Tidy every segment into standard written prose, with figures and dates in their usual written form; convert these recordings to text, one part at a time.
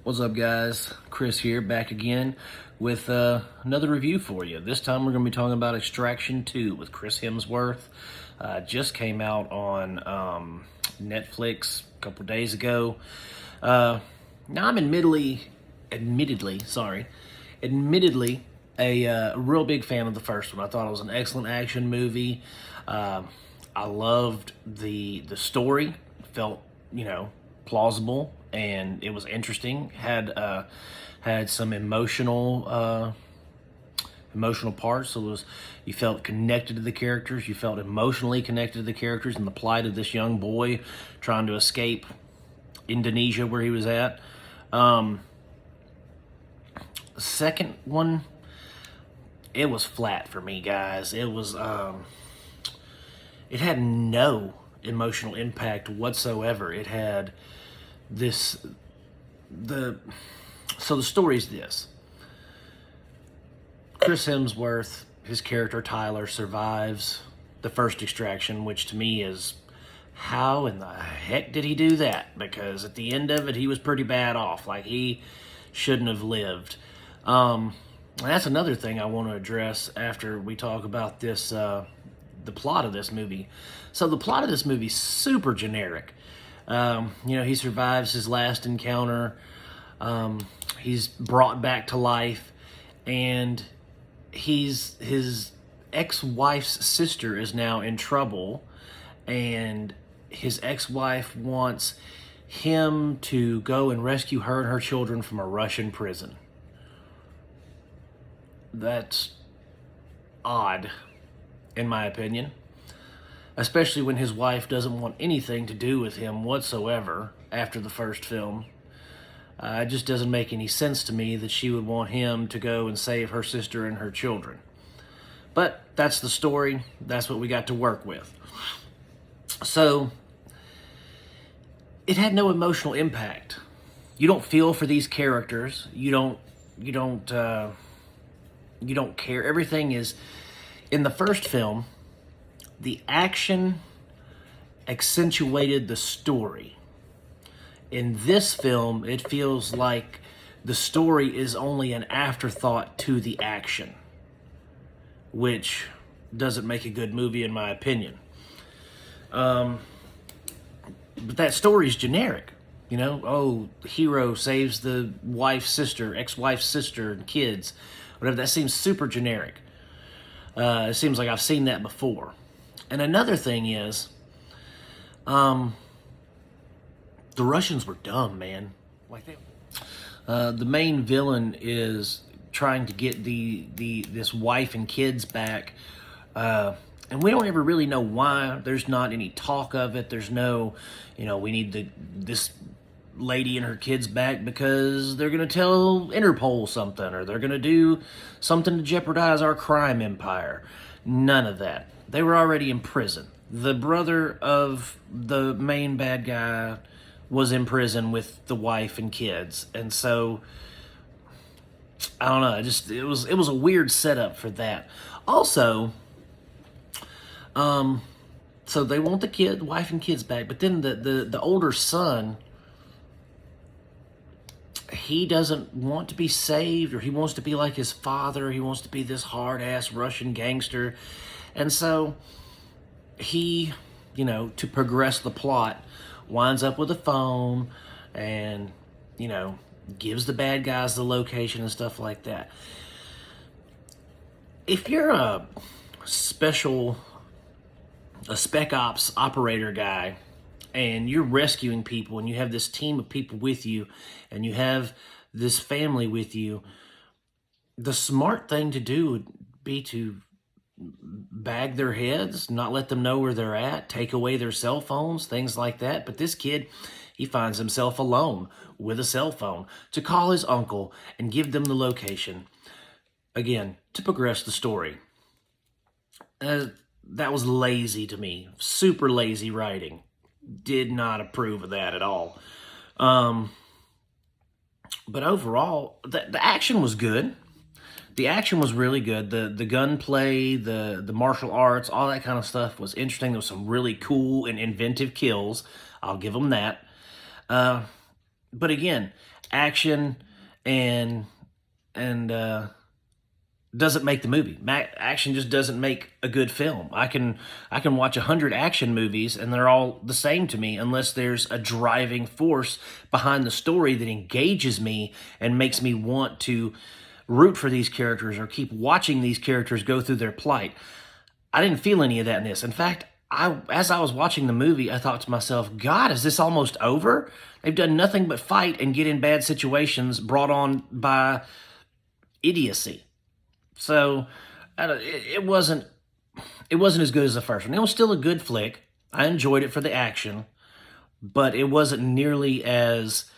What's up, guys? Chris here, back again with another review for you. This time we're going to be talking about Extraction 2 with Chris Hemsworth. Just came out on Netflix a couple days ago. Now I'm admittedly a real big fan of the first one. I thought it was an excellent action movie. I loved the story. Felt, plausible, and it was interesting. Had some emotional parts. So you felt connected to the characters. You felt emotionally connected to the characters and the plight of this young boy trying to escape Indonesia, where he was at. The second one, it was flat for me, guys. It was it had no emotional impact whatsoever. It had the story's this. Chris Hemsworth, his character Tyler, survives the first extraction, which to me is, how in the heck did he do that? Because at the end of it, he was pretty bad off. Like, he shouldn't have lived. That's another thing I want to address after we talk about this, the plot of this movie. So the plot of this movie is super generic. He survives his last encounter. He's brought back to life, and his ex-wife's sister is now in trouble, and his ex-wife wants him to go and rescue her and her children from a Russian prison. That's odd, in my opinion. Especially when his wife doesn't want anything to do with him whatsoever after the first film. It just doesn't make any sense to me that she would want him to go and save her sister and her children. But that's the story. That's what we got to work with. So, it had no emotional impact. You don't feel for these characters. You don't care. Everything is, in the first film, the action accentuated the story. In this film, it feels like the story is only an afterthought to the action, which doesn't make a good movie in my opinion. But that story's generic. Hero saves the ex-wife's sister and kids. Whatever, that seems super generic. It seems like I've seen that before. And another thing is, the Russians were dumb, man. The main villain is trying to get this wife and kids back, and we don't ever really know why. There's not any talk of it. There's no, we need this lady and her kids back because they're going to tell Interpol something, or they're going to do something to jeopardize our crime empire. None of that. They were already in prison. The brother of the main bad guy was in prison with the wife and kids. And so, I don't know, it was a weird setup for that. Also, so they want the wife and kids back, but then the older son, he doesn't want to be saved, or he wants to be like his father. He wants to be this hard-ass Russian gangster. And so he, to progress the plot, winds up with a phone and, gives the bad guys the location and stuff like that. If you're a spec ops operator guy, and you're rescuing people, and you have this team of people with you, and you have this family with you, the smart thing to do would be to bag their heads, not let them know where they're at, take away their cell phones, things like that. But this kid, he finds himself alone with a cell phone to call his uncle and give them the location. Again, to progress the story. That was lazy to me. Super lazy writing. Did not approve of that at all. But overall, the action was good. The action was really good. The gunplay, the martial arts, all that kind of stuff was interesting. There was some really cool and inventive kills. I'll give them that. But again, action and doesn't make the movie. Action just doesn't make a good film. I can watch 100 action movies and they're all the same to me unless there's a driving force behind the story that engages me and makes me want to root for these characters or keep watching these characters go through their plight. I didn't feel any of that in this. In fact, as I was watching the movie, I thought to myself, God, is this almost over? They've done nothing but fight and get in bad situations brought on by idiocy. So it wasn't as good as the first one. It was still a good flick. I enjoyed it for the action, but it wasn't nearly as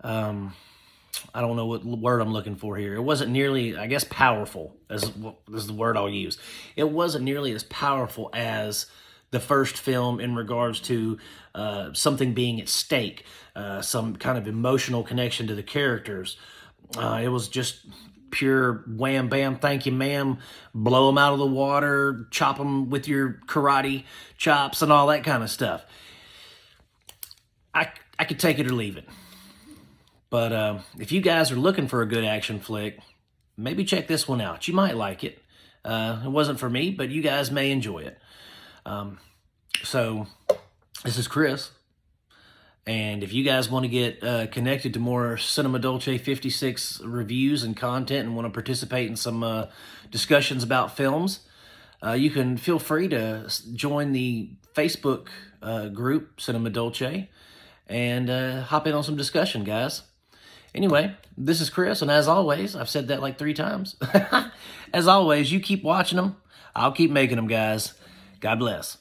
I don't know what word I'm looking for here. It wasn't nearly, I guess, powerful is the word I'll use. It wasn't nearly as powerful as the first film in regards to something being at stake, some kind of emotional connection to the characters. It was just pure wham, bam, thank you, ma'am, blow them out of the water, chop them with your karate chops and all that kind of stuff. I could take it or leave it. But if you guys are looking for a good action flick, maybe check this one out. You might like it. It wasn't for me, but you guys may enjoy it. So this is Chris. And if you guys want to get connected to more Cinema Dolce 56 reviews and content and want to participate in some discussions about films, you can feel free to join the Facebook group, Cinema Dolce, and hop in on some discussion, guys. Anyway, this is Chris, and as always, I've said that like 3 times. As always, you keep watching them. I'll keep making them, guys. God bless.